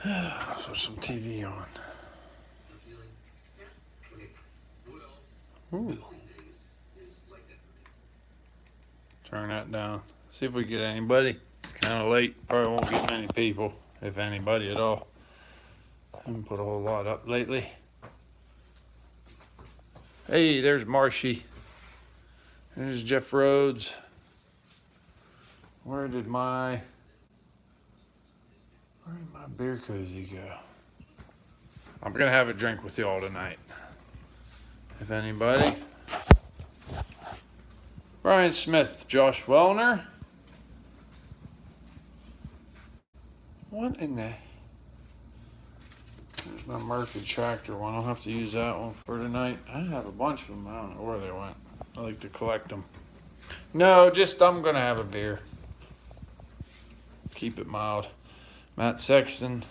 Let's put some TV on. Ooh. Turn that down. See if we get anybody. It's kind of late. Probably won't get many people, if anybody at all. Haven't put a whole lot up lately. Hey, there's Marshy. There's Jeff Rhodes. Where did my beer cozy go? I'm gonna have a drink with y'all tonight. If anybody. Brian Smith, Josh Wellner. What in the? There's my Murphy tractor one. I'll have to use that one for tonight. I have a bunch of them. I don't know where they went. I like to collect them. No, just I'm gonna have a beer. Keep it mild. Matt Sexton.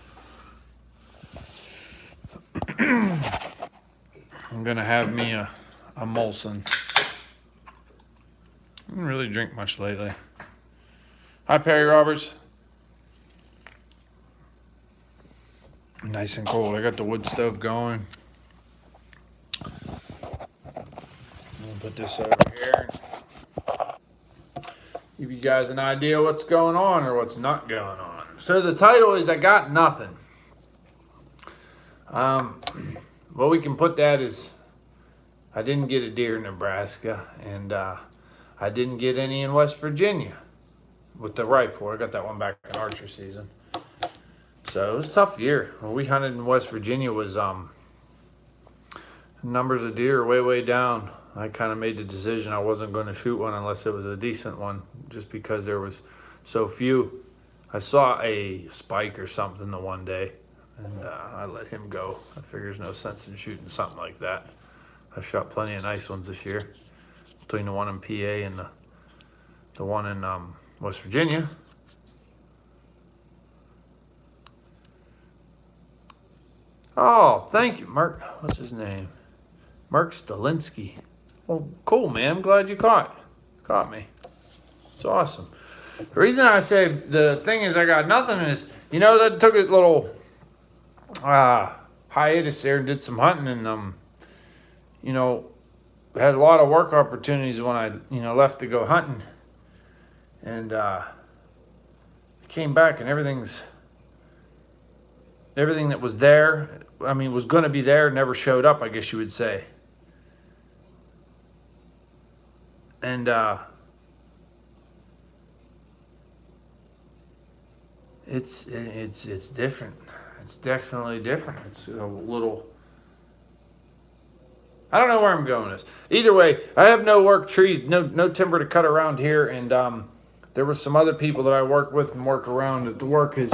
I'm gonna have me a Molson. I didn't really drink much lately. Hi, Perry Roberts. Nice and cold. I got the wood stove going. I'm gonna put this over here. Give you guys an idea what's going on or what's not going on. So the title is I Got Nothing. Well, we can put that as I didn't get a deer in Nebraska, and I didn't get any in West Virginia with the rifle. I got that one back in archer season. So it was a tough year. When we hunted in West Virginia was numbers of deer are way down. I kind of made the decision I wasn't going to shoot one unless it was a decent one, just because there was so few. I saw a spike or something the one day, and I let him go. I figure there's no sense in shooting something like that. I've shot plenty of nice ones this year, between the one in PA and the one in West Virginia. Oh, thank you, Mark. What's his name? Mark Stalinsky. Well, cool, man. I'm glad you caught me. It's awesome. The reason I say the thing is I got nothing is, that took a little hiatus there and did some hunting, and had a lot of work opportunities when I left to go hunting, and came back and everything that was there, was going to be there, never showed up, I guess you would say. And it's different. It's definitely different. It's a little. I don't know where I'm going with this. Either way, I have no work trees, no timber to cut around here, and there were some other people that I work with and work around that the work has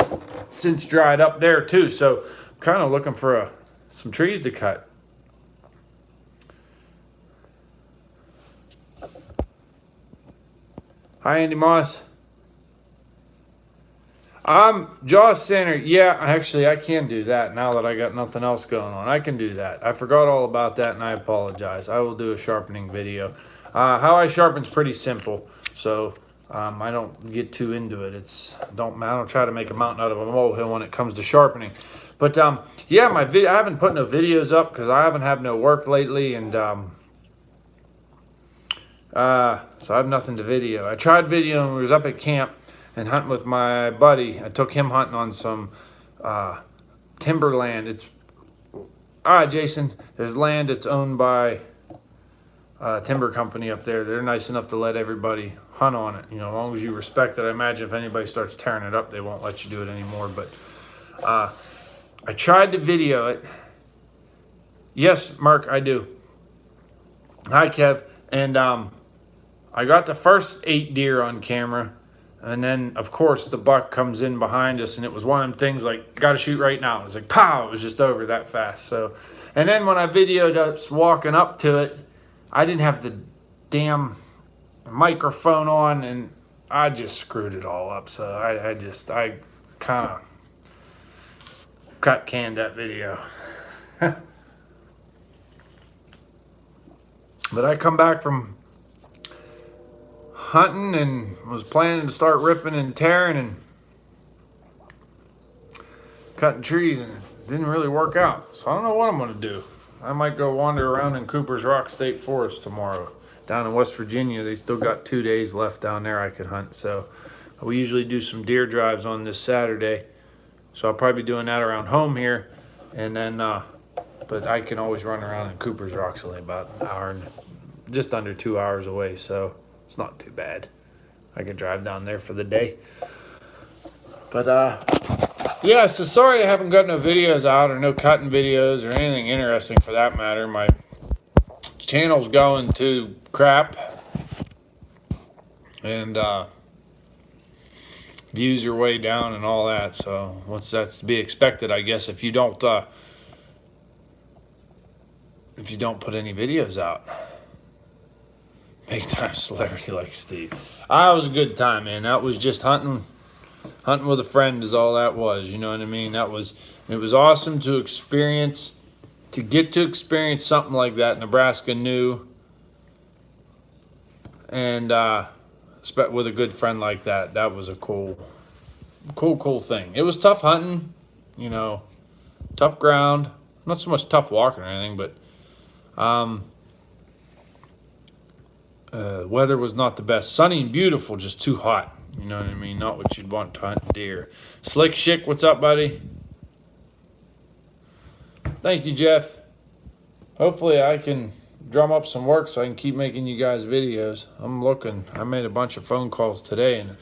since dried up there too. So I'm kind of looking for some trees to cut. Hi, Andy Moss. Jaws Center. Yeah, actually, I can do that now that I got nothing else going on. I can do that. I forgot all about that, and I apologize. I will do a sharpening video. How I sharpen's pretty simple, so I don't get too into it. I don't try to make a mountain out of a molehill when it comes to sharpening. But yeah, I haven't put no videos up because I haven't had no work lately, and so I have nothing to video. I tried videoing when we was up at camp and hunting with my buddy. I took him hunting on some timberland. It's Jason. There's land that's owned by a timber company up there. They're nice enough to let everybody hunt on it. As long as you respect it. I imagine if anybody starts tearing it up, they won't let you do it anymore. But I tried to video it. Yes, Mark, I do. Hi, Kev. And I got the first 8 deer on camera. And then, of course, the buck comes in behind us, and it was one of them things like, got to shoot right now. It was like, pow, it was just over that fast. So, and then when I videoed us walking up to it, I didn't have the damn microphone on, and I just screwed it all up. So I kind of canned that video. But I come back from hunting and was planning to start ripping and tearing, and cutting trees, and it didn't really work out. So I don't know what I'm gonna do. I might go wander around in Cooper's Rock State Forest tomorrow. Down in West Virginia, they still got 2 days left down there I could hunt. So we usually do some deer drives on this Saturday. So I'll probably be doing that around home here. And then, but I can always run around in Cooper's Rock. It's only about an hour and just under 2 hours away. So it's not too bad. I could drive down there for the day. But, yeah, so sorry I haven't got no videos out or no cutting videos or anything interesting for that matter. My channel's going to crap, and views are way down and all that. So once that's to be expected, I guess, if you don't put any videos out. Big time celebrity like Steve. That was a good time, man. That was just hunting with a friend is all that was. You know what I mean? It was awesome to get to experience something like that. Nebraska new, and with a good friend like that. That was a cool thing. It was tough hunting, you know, tough ground. Not so much tough walking or anything, but weather was not the best. Sunny and beautiful, just too hot. You know what I mean? Not what you'd want to hunt deer. Slick Chick, what's up, buddy? Thank you, Jeff. Hopefully I can drum up some work so I can keep making you guys videos. I'm looking. I made a bunch of phone calls today, and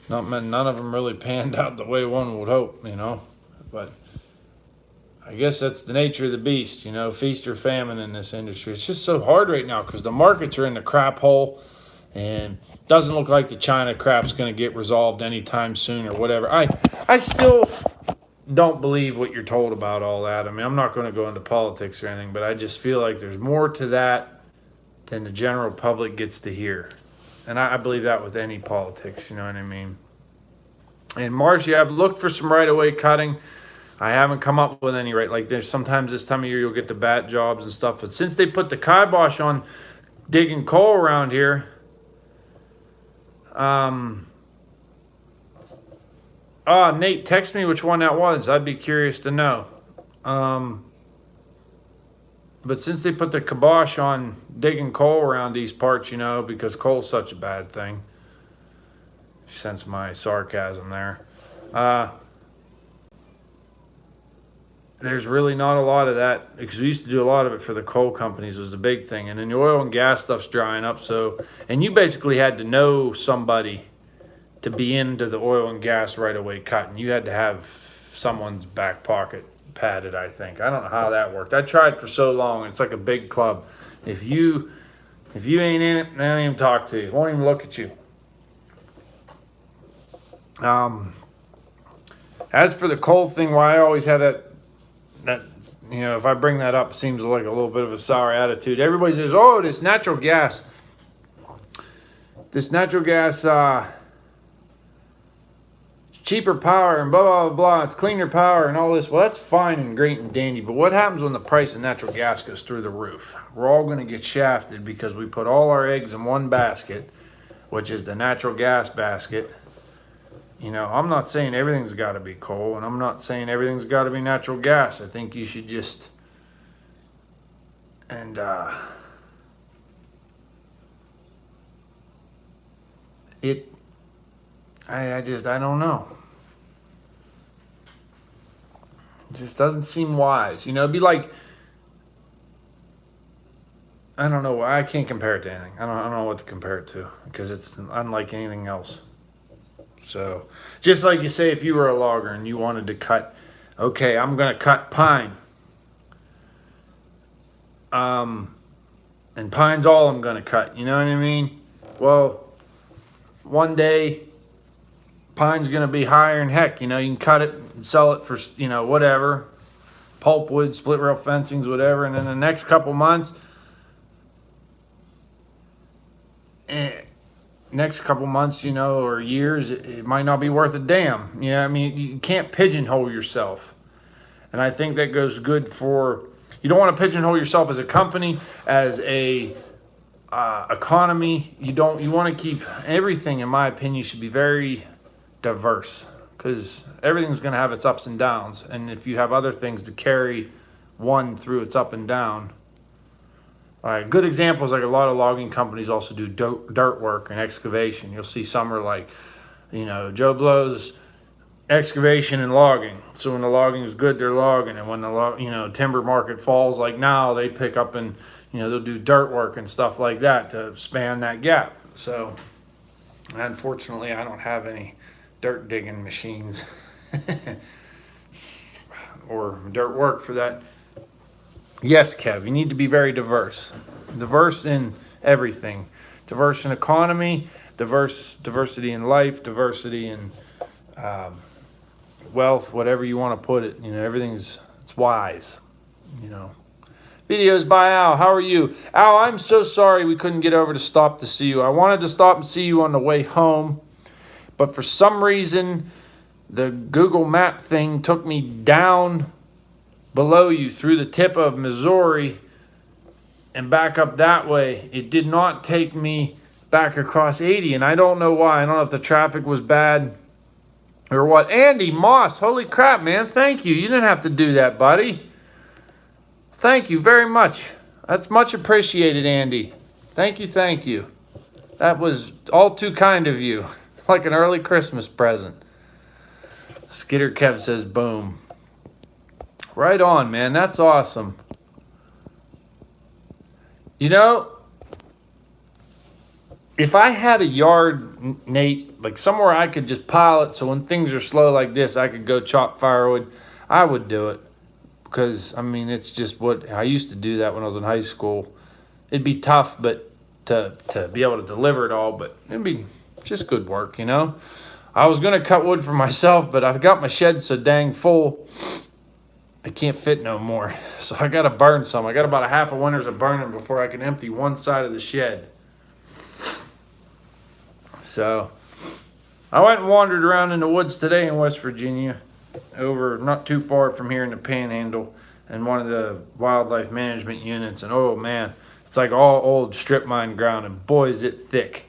none of them really panned out the way one would hope, you know. But I guess that's the nature of the beast, you know, feast or famine in this industry. It's just so hard right now because the markets are in the crap hole, and doesn't look like the China crap's going to get resolved anytime soon or whatever. I still don't believe what you're told about all that. I mean, I'm not going to go into politics or anything, but I just feel like there's more to that than the general public gets to hear. And I believe that with any politics, you know what I mean? And Marcy, I've looked for some right-of-way cutting. I haven't come up with any right. Like, there's sometimes this time of year you'll get the bat jobs and stuff. But since they put the kibosh on digging coal around here, Nate, text me which one that was. I'd be curious to know. But since they put the kibosh on digging coal around these parts, you know, because coal's such a bad thing. Sense my sarcasm there. There's really not a lot of that, because we used to do a lot of it for the coal companies was the big thing. And then the oil and gas stuff's drying up. So, and you basically had to know somebody to be into the oil and gas right away cutting. You had to have someone's back pocket padded, I think. I don't know how that worked. I tried for so long. It's like a big club. If you ain't in it, they don't even talk to you. Won't even look at you. As for the coal thing, why I always have that, you know, if I bring that up, it seems like a little bit of a sour attitude. Everybody says, oh, this natural gas, it's cheaper power and blah, blah, blah, blah. It's cleaner power and all this. Well, that's fine and great and dandy. But what happens when the price of natural gas goes through the roof? We're all going to get shafted because we put all our eggs in one basket, which is the natural gas basket. You know, I'm not saying everything's got to be coal, and I'm not saying everything's got to be natural gas. I think you should just, and I don't know. It just doesn't seem wise. You know, it'd be like, I don't know. I can't compare it to anything. I don't know what to compare it to because it's unlike anything else. So, just like you say, if you were a logger and you wanted to cut, okay, I'm going to cut pine. And pine's all I'm going to cut. You know what I mean? Well, one day, pine's going to be higher than heck. You know, you can cut it and sell it for, you know, whatever. Pulpwood, split rail fencings, whatever. And then the next couple months, you know, or years, it might not be worth a damn. You know, I mean, you can't pigeonhole yourself. And I think that goes good for, you don't want to pigeonhole yourself as a company, as a economy. You want to keep everything, in my opinion, should be very diverse. because everything's going to have its ups and downs. And if you have other things to carry one through its up and down. All right, good examples, like a lot of logging companies also do dirt work and excavation. You'll see some are like, Joe Blow's excavation and logging. So when the logging is good, they're logging, and when the timber market falls, like now, they pick up and they'll do dirt work and stuff like that to span that gap. So unfortunately, I don't have any dirt digging machines or dirt work for that. Yes, Kev, you need to be very diverse. Diverse in everything. Diverse in economy, diversity in life, diversity in wealth, whatever you want to put it. It's wise. Videos by Al. How are you? Al, I'm so sorry we couldn't get over to stop to see you. I wanted to stop and see you on the way home, but for some reason, the Google Map thing took me down below you through the tip of Missouri and back up that way. It did not take me back across 80, and I don't know why. I don't know if the traffic was bad or what. Andy Moss, holy crap, man. Thank you. You didn't have to do that, buddy. Thank you very much. That's much appreciated, Andy. Thank you. That was all too kind of you. Like an early Christmas present. Skitter Kev says boom. Right on, man. That's awesome. If I had a yard, Nate, like somewhere I could just pile it so when things are slow like this, I could go chop firewood, I would do it. Because, it's just what I used to do that when I was in high school. It'd be tough, but to be able to deliver it all, but it'd be just good work, I was going to cut wood for myself, but I've got my shed so dang full, I can't fit no more. So I got to burn some. I got about a half a winter's of burning before I can empty one side of the shed. So I went and wandered around in the woods today in West Virginia, over not too far from here in the Panhandle, and one of the wildlife management units. And oh man, it's like all old strip mine ground, and boy is it thick.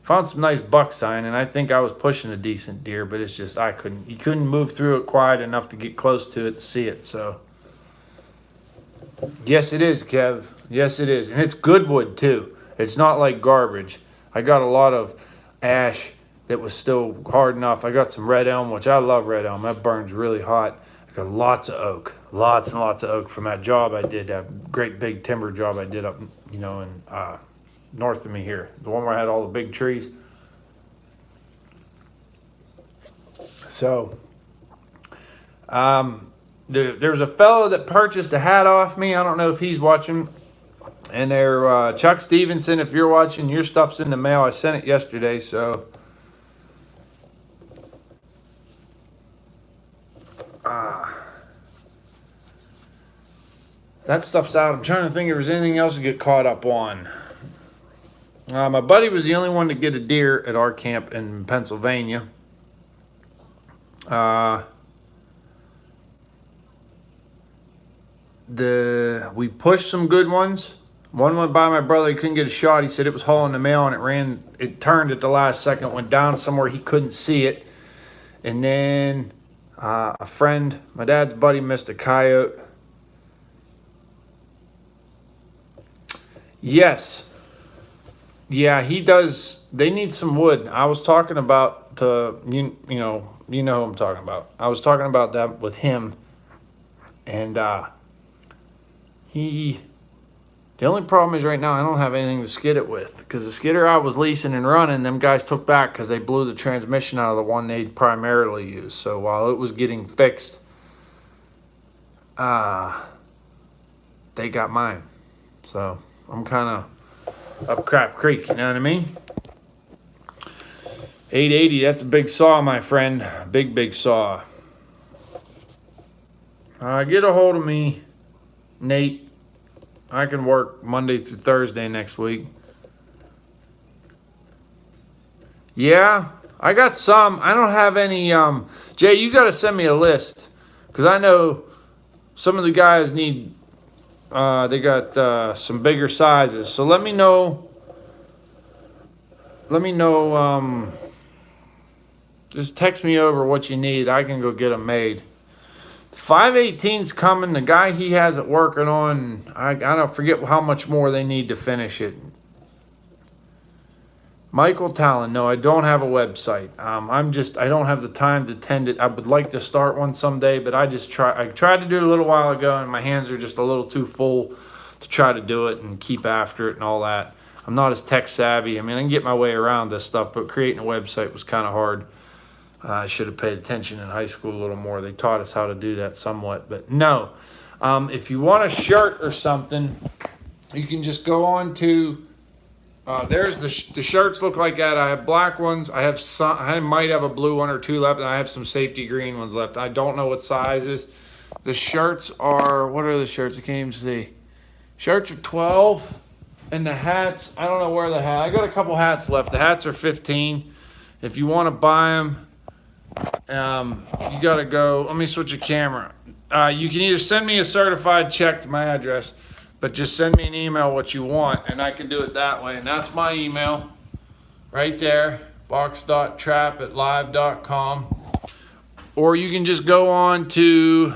Found some nice buck sign, and I think I was pushing a decent deer, but it's just you couldn't move through it quiet enough to get close to it to see it. So yes, it is, Kev. Yes, it is, and it's good wood too. It's not like garbage. I got a lot of ash that was still hard enough. I got some red elm, which I love red elm. That burns really hot. I got lots of oak, lots and lots of oak from that job I did, that great big timber job I did up, in north of me here, the one where I had all the big trees. So there's a fellow that purchased a hat off me. I don't know if he's watching. And there, Chuck Stevenson, if you're watching, your stuff's in the mail. I sent it yesterday, so that stuff's out. I'm trying to think if there's anything else to get caught up on. My buddy was the only one to get a deer at our camp in Pennsylvania. We pushed some good ones. One went by my brother. He couldn't get a shot. He said it was hauling the mail, and it turned at the last second, went down somewhere he couldn't see it. And then a friend, my dad's buddy, missed a coyote. Yes. Yeah, he does. They need some wood. I was talking about you know who I'm talking about. I was talking about that with him, and the only problem is right now I don't have anything to skid it with, because the skidder I was leasing and running, them guys took back because they blew the transmission out of the one they primarily used. So while it was getting fixed, they got mine. So I'm kind of up crap creek, you know what I mean? 880, that's a big saw, my friend. Big saw. Get a hold of me, Nate. I can work Monday through Thursday next week. Yeah, I got some. I don't have any. Jay, you got to send me a list, because I know some of the guys need. They got some bigger sizes. So let me know. Just text me over what you need. I can go get them made. 518's coming. The guy he has it working on, I don't forget how much more they need to finish it. Michael Talon, no, I don't have a website. I don't have the time to tend it. I would like to start one someday, but I tried to do it a little while ago, and my hands are just a little too full to try to do it and keep after it and all that. I'm not as tech savvy. I mean, I can get my way around this stuff, but creating a website was kind of hard. I should have paid attention in high school a little more. They taught us how to do that somewhat, but no. If you want a shirt or something, you can just go on to. There's the shirts look like that. I have black ones. I might have a blue one or two left, and I have some safety green ones left. I don't know what sizes. The shirts are, what are the shirts? I can't even see. Shirts are 12, and the hats, I don't know where the hat. I got a couple hats left. The hats are 15. If you want to buy them, you got to go. Let me switch a camera. You can either send me a certified check to my address, but just send me an email what you want, and I can do it that way. And that's my email right there, box.trap@live.com. Or you can just go on to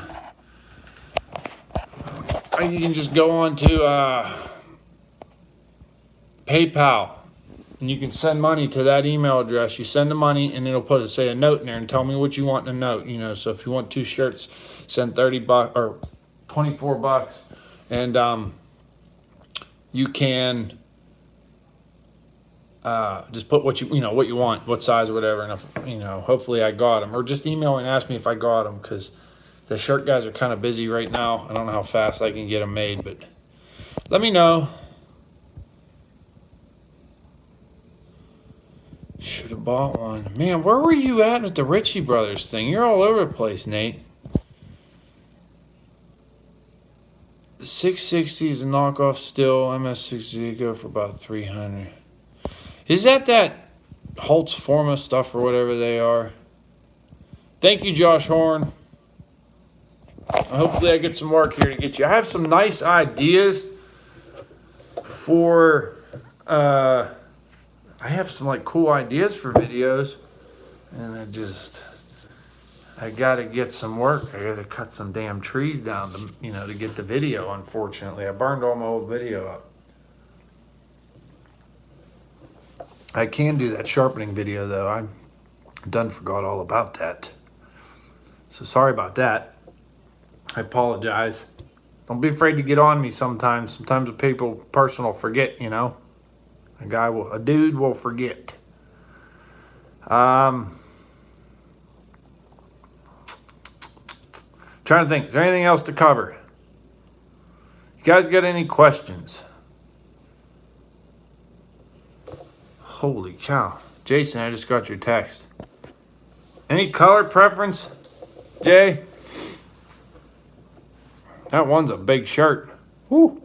PayPal, and you can send money to that email address. You send the money, and it'll say a note in there and tell me what you want in a note. So if you want 2 shirts, send $30 or $24. And you can just put what you want, what size or whatever, and hopefully I got them. Or just email and ask me if I got them, because the shirt guys are kind of busy right now. I don't know how fast I can get them made, but let me know. Should have bought one. Man, where were you at with the Ritchie Brothers thing? You're all over the place, Nate. The 660 is a knockoff still. MS60 go for about 300. Is that Holtz Forma stuff or whatever they are? Thank you, Josh Horn. Hopefully I get some work here to get you. I have some nice ideas for I have some cool ideas for videos, and I gotta get some work. I gotta cut some damn trees down to get the video. Unfortunately, I burned all my old video up. I can do that sharpening video though. I forgot all about that. So sorry about that. I apologize. Don't be afraid to get on me sometimes. Sometimes people personal forget, A dude will forget. Trying to think, is there anything else to cover? You guys got any questions? Holy cow. Jason, I just got your text. Any color preference, Jay? That one's a big shirt. Woo.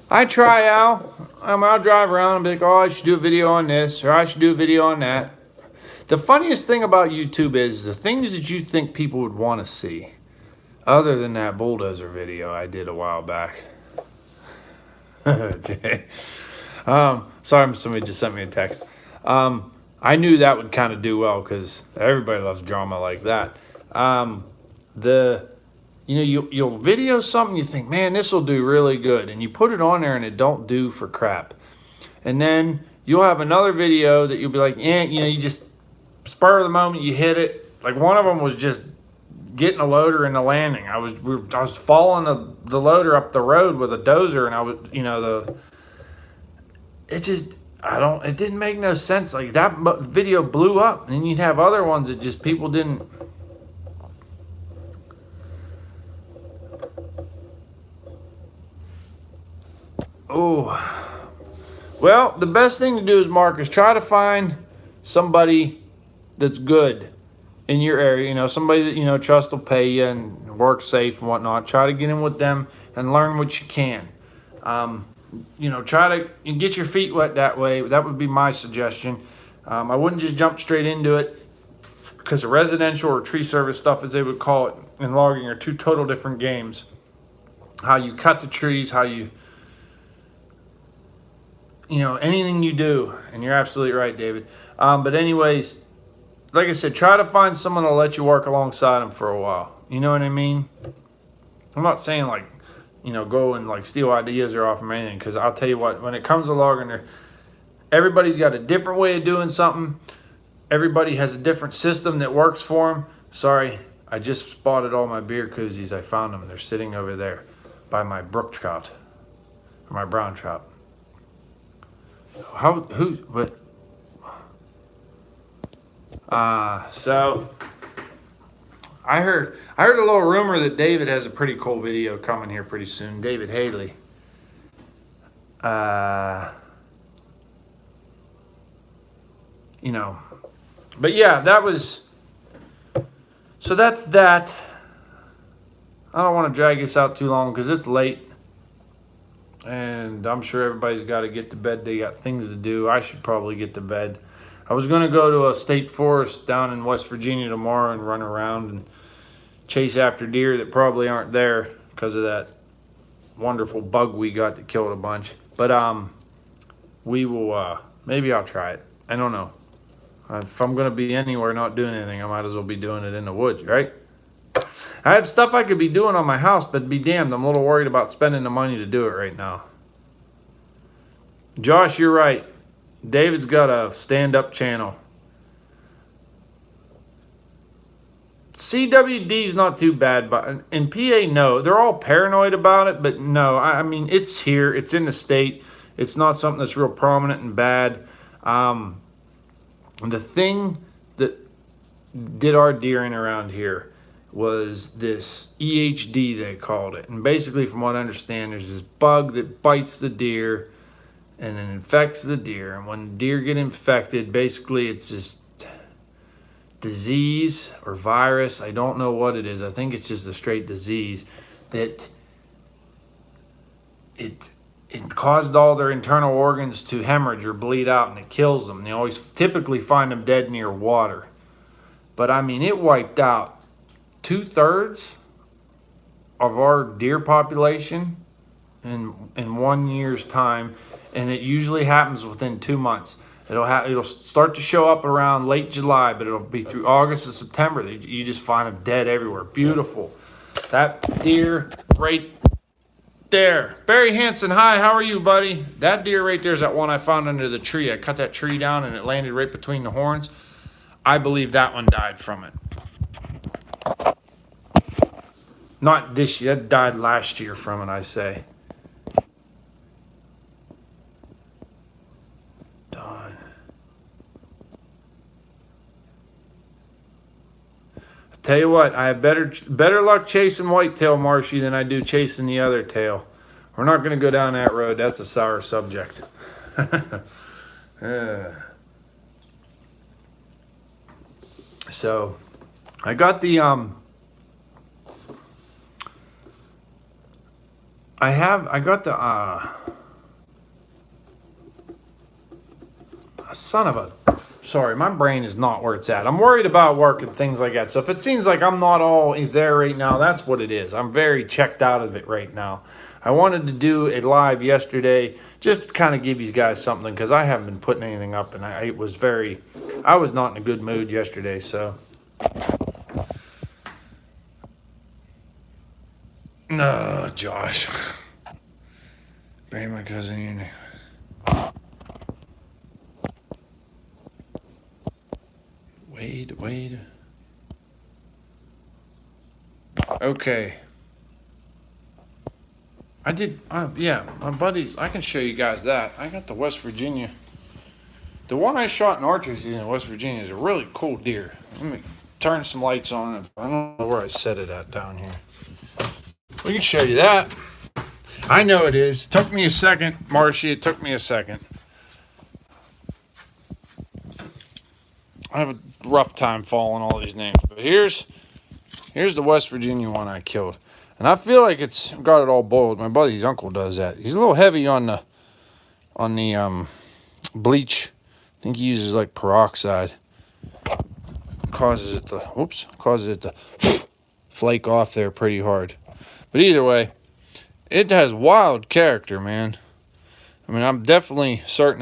I try out. I'll drive around and be like, oh, I should do a video on this, or I should do a video on that. The funniest thing about YouTube is the things that you think people would want to see, other than that bulldozer video I did a while back. Sorry, somebody just sent me a text. I knew that would kind of do well because everybody loves drama like that. You'll video something, you think, man, this will do really good, and you put it on there and it don't do for crap. And then you'll have another video that you'll be like, you just spur of the moment, you hit it. Like one of them was just getting a loader in the landing. I was following the loader up the road with a dozer, and I was, it didn't make no sense. Like that video blew up, and then you'd have other ones that just people didn't. Oh, well, the best thing to do is, Mark, is try to find somebody that's good in your area. Somebody that trust will pay you and work safe and whatnot. Try to get in with them and learn what you can. Try to get your feet wet that way. That would be my suggestion. I wouldn't just jump straight into it, because the residential or tree service stuff, as they would call it, and logging are two total different games. how you cut the trees, how you anything you do. And you're absolutely right, David. But anyways, like I said, try to find someone to let you work alongside them for a while. You know what I mean? I'm not saying like, go and like steal ideas or off from anything, because I'll tell you what, when it comes to logging, everybody's got a different way of doing something. Everybody has a different system that works for them. Sorry, I just spotted all my beer koozies. I found them. They're sitting over there by my brook trout, or my brown trout. So I heard a little rumor that David has a pretty cool video coming here pretty soon. David Haley. But yeah, so that's that. I don't want to drag this out too long because it's late. And I'm sure everybody's got to get to bed. They got things to do. I should probably get to bed. I was going to go to a state forest down in West Virginia tomorrow and run around and chase after deer that probably aren't there because of that wonderful bug we got that killed a bunch. But we will, maybe I'll try it. I don't know. If I'm going to be anywhere not doing anything, I might as well be doing it in the woods, right? I have stuff I could be doing on my house, but be damned, I'm a little worried about spending the money to do it right now. Josh, you're right. David's got a stand-up channel. CWD's not too bad, but in PA, no. They're all paranoid about it, but no. I mean, it's here. It's in the state. It's not something that's real prominent and bad. The thing that did our deering around here was this EHD, they called it. And basically, from what I understand, there's this bug that bites the deer and then infects the deer. And when the deer get infected, basically it's this disease or virus. I don't know what it is. I think it's just a straight disease that it caused all their internal organs to hemorrhage or bleed out, and it kills them. They always typically find them dead near water. But I mean, it wiped out 2/3 of our deer population in 1 year's time, and it usually happens within 2 months. It'll start to show up around late July, but it'll be through August and September. You just find them dead everywhere. Beautiful. That deer right there. Barry Hansen, hi, how are you, buddy? That deer right there is that one I found under the tree. I cut that tree down and it landed right between the horns. I believe that one died from it. Not this year. That died last year from it, I say. Dawn. I tell you what, I have better luck chasing whitetail, Marshy, than I do chasing the other tail. We're not going to go down that road. That's a sour subject. So, I got the son of a, sorry, my brain is not where it's at. I'm worried about work and things like that. So if it seems like I'm not all there right now, that's what it is. I'm very checked out of it right now. I wanted to do a live yesterday just to kind of give you guys something, because I haven't been putting anything up, and I was not in a good mood yesterday, so. No, Josh. Bury my cousin in your name. Wade. Okay. Yeah, my buddies, I can show you guys that. I got the West Virginia. The one I shot in archery season in West Virginia is a really cool deer. Let me turn some lights on it. I don't know where I set it at down here. We can show you that. I know it is. It took me a second, Marshy. It took me a second. I have a rough time following all these names. But here's the West Virginia one I killed. And I feel like it's got it all boiled. My buddy's uncle does that. He's a little heavy on the bleach. I think he uses like peroxide. Causes it to flake off there pretty hard. But either way, it has wild character, man. I mean, I'm definitely certain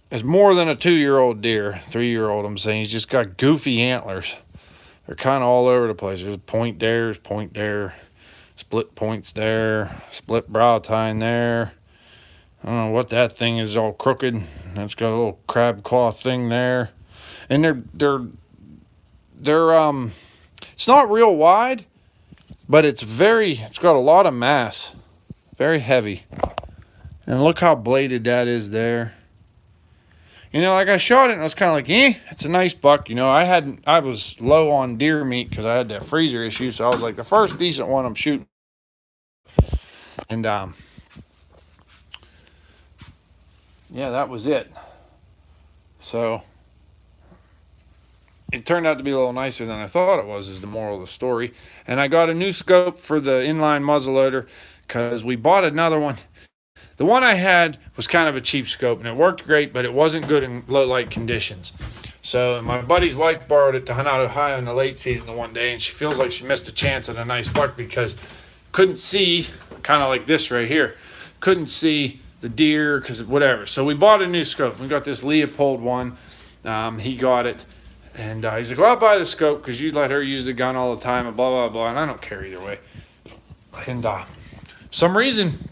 it's more than a 2-year-old deer, 3-year-old. I'm saying he's just got goofy antlers. They're kind of all over the place. There's point there, split points there, split brow tine there. I don't know what that thing is, all crooked. It's got a little crab claw thing there, and they're it's not real wide, but it's got a lot of mass, very heavy. And look how bladed that is there. You know, like I shot it and I was kind of like, it's a nice buck. You know, I was low on deer meat because I had that freezer issue. So I was like, the first decent one I'm shooting. And, yeah, that was it. So it turned out to be a little nicer than I thought it was, is the moral of the story. And I got a new scope for the inline muzzleloader because we bought another one. The one I had was kind of a cheap scope, and it worked great, but it wasn't good in low light conditions. So my buddy's wife borrowed it to hunt out Ohio in the late season one day, and she feels like she missed a chance at a nice buck because couldn't see, kind of like this right here, couldn't see the deer because whatever. So we bought a new scope. We got this Leopold one. He got it, and he's like, well, I'll buy the scope because you let her use the gun all the time, and blah, blah, blah, and I don't care either way. And some reason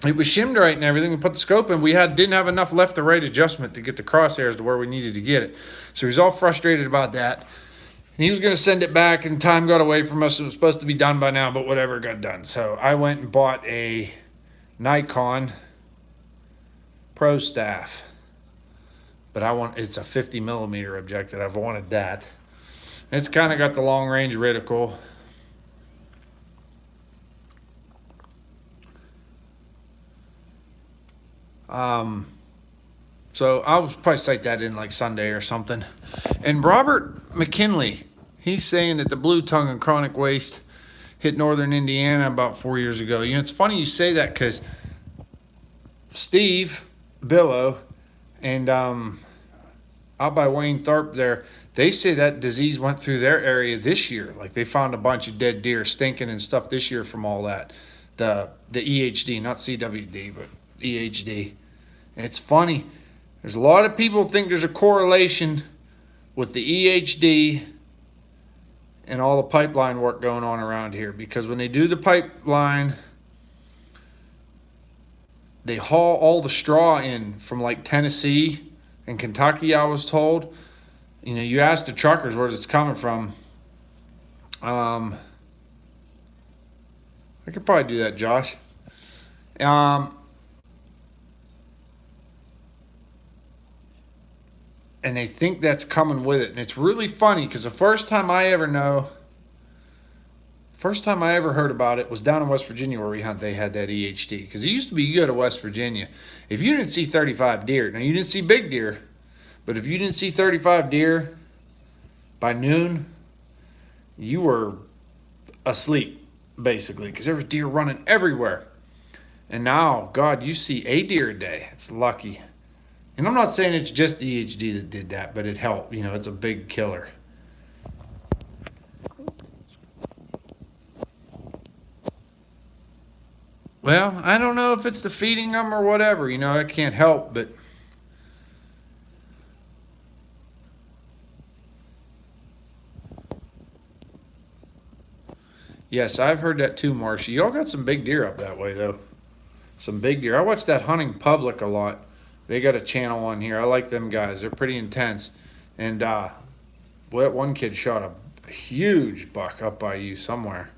it was shimmed right and everything. We put the scope in. We didn't have enough left to right adjustment to get the crosshairs to where we needed to get it. So he was all frustrated about that. And he was going to send it back, and time got away from us. It was supposed to be done by now, but whatever, it got done. So I went and bought a Nikon Pro Staff. But it's a 50 millimeter objective. I've wanted that. It's kind of got the long range reticle. So I'll probably cite that in like Sunday or something. And Robert McKinley, he's saying that the blue tongue and chronic waste hit northern Indiana about 4 years ago. You know, it's funny you say that because Steve Billow and out by Wayne Tharp there, they say that disease went through their area this year. Like they found a bunch of dead deer stinking and stuff this year from all that. The EHD, not CWD, but EHD. And it's funny. There's a lot of people think there's a correlation with the EHD and all the pipeline work going on around here, because when they do the pipeline, they haul all the straw in from like Tennessee and Kentucky, I was told. You know, you ask the truckers where it's coming from. I could probably do that, Josh. And they think that's coming with it. And it's really funny because the first time I ever heard about it was down in West Virginia where we hunt. They had that EHD because it used to be, you go to West Virginia, if you didn't see 35 deer, now you didn't see big deer, but if you didn't see 35 deer by noon, you were asleep basically, because there was deer running everywhere. And now, God, you see a deer a day. It's lucky. And I'm not saying it's just the EHD that did that, but it helped. You know, it's a big killer. Well, I don't know if it's the feeding them or whatever. You know, I can't help, but yes, I've heard that too, Marshy. Y'all got some big deer up that way, though. Some big deer. I watch that Hunting Public a lot. They got a channel on here. I like them guys. They're pretty intense. And boy, that one kid shot a huge buck up by you somewhere.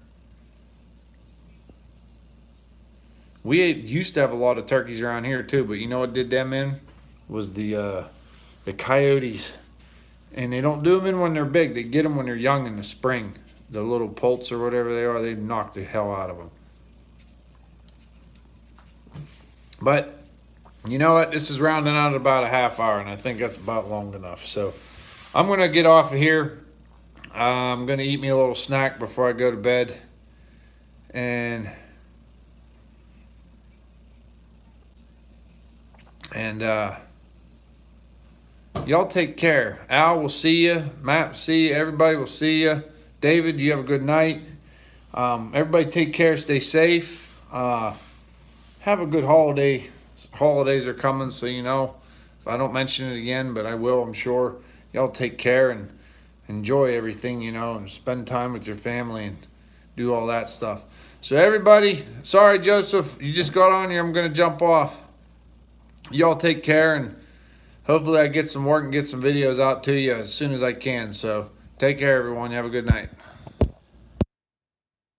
We used to have a lot of turkeys around here too, but you know what did them in? Was the coyotes. And they don't do them in when they're big. They get them when they're young in the spring. The little poults or whatever they are, they knock the hell out of them. But you know what? This is rounding out about a half hour, and I think that's about long enough. So I'm going to get off of here. I'm going to eat me a little snack before I go to bed. And y'all take care. Al will see you. Matt will see you. Everybody will see you. David, you have a good night. Everybody take care, stay safe. Have a good holiday. Holidays are coming, so you know, if I don't mention it again, but I will, I'm sure. Y'all take care and enjoy everything, you know, and spend time with your family and do all that stuff. So everybody, sorry Joseph, you just got on here. I'm gonna jump off. Y'all take care, and hopefully I get some work and get some videos out to you as soon as I can. So take care, everyone. Have a good night.